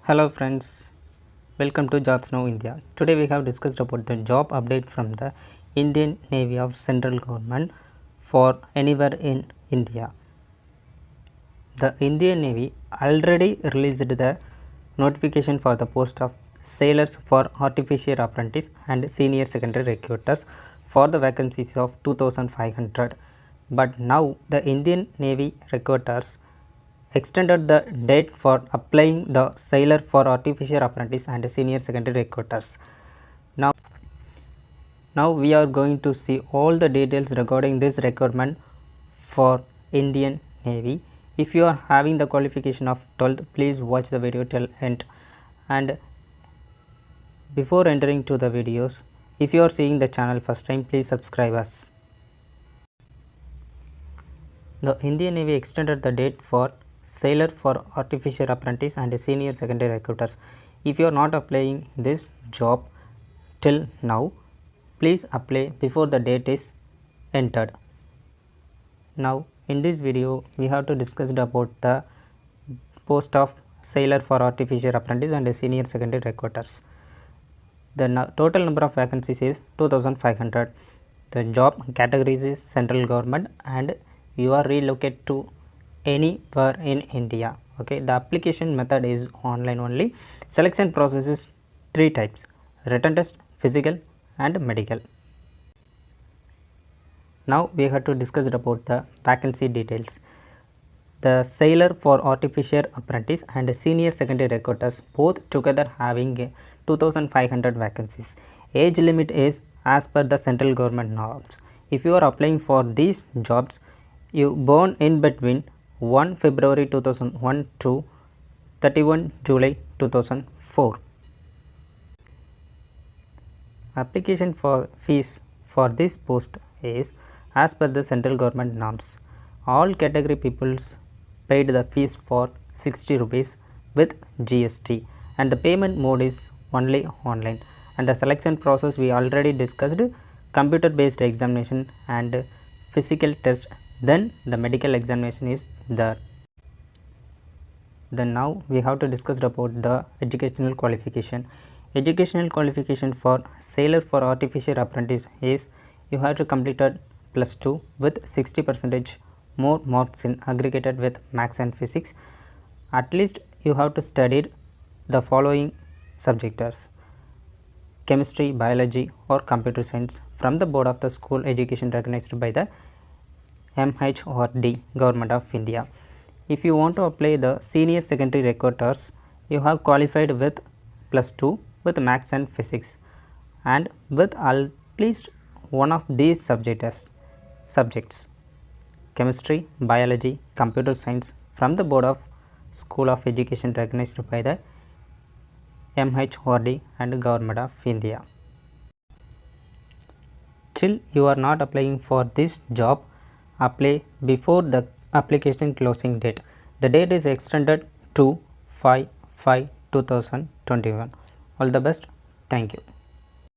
Hello friends, welcome to Jobs Now India. Today we have discussed about the job update from the Indian Navy of Central Government for anywhere in India. The Indian Navy already released the notification for the post of sailors for artificial apprentice and senior secondary recruiters for the vacancies of 2500. But now the Indian Navy recruiters extended the date for applying the sailor for artificial apprentice and senior secondary recruiters. Now we are going to see all the details regarding this requirement for Indian Navy. If you are having the qualification of 12th, please watch the video till end. And before entering to the videos, if you are seeing the channel first time, please subscribe us. The Indian Navy extended the date for sailor for artificial apprentice and senior secondary recruiters. If you are not applying this job till now, please apply before the date is entered. Now in this video we have to discuss about the post of sailor for artificial apprentice and senior secondary recruiters. The total number of vacancies is 2500. The job categories is central government and you are relocated to anywhere in India. Okay, the application method is online only. Selection process is 3 types: written test, physical and medical. Now we have to discuss about the vacancy details. The sailor for artificial apprentice and senior secondary recruiters both together having 2500 vacancies. Age limit is as per the central government norms. If you are applying for these jobs, you born in between 1 February 2001 to 31 July 2004. Application for fees for this post is as per the central government norms. All category peoples paid the fees for 60 rupees with GST and the payment mode is only online. And the selection process we already discussed: computer based examination and physical test, then the medical examination is there. Then now we have to discuss about the educational qualification. Educational qualification for sailor for artificial apprentice is you have to completed +2 with 60% more marks in aggregated with maths and physics. At least you have to studied the following subjects: chemistry, biology or computer science from the board of the school education recognized by the MHRD, Government of India. If you want to apply the senior secondary recruiters, you have qualified with +2 with maths and physics and with at least one of these subjects: chemistry, biology, computer science from the board of school of education recognized by the MHRD and Government of India. Till you are not applying for this job, apply before the application closing date. The date is extended to 5/5/2021. All the best. Thank you.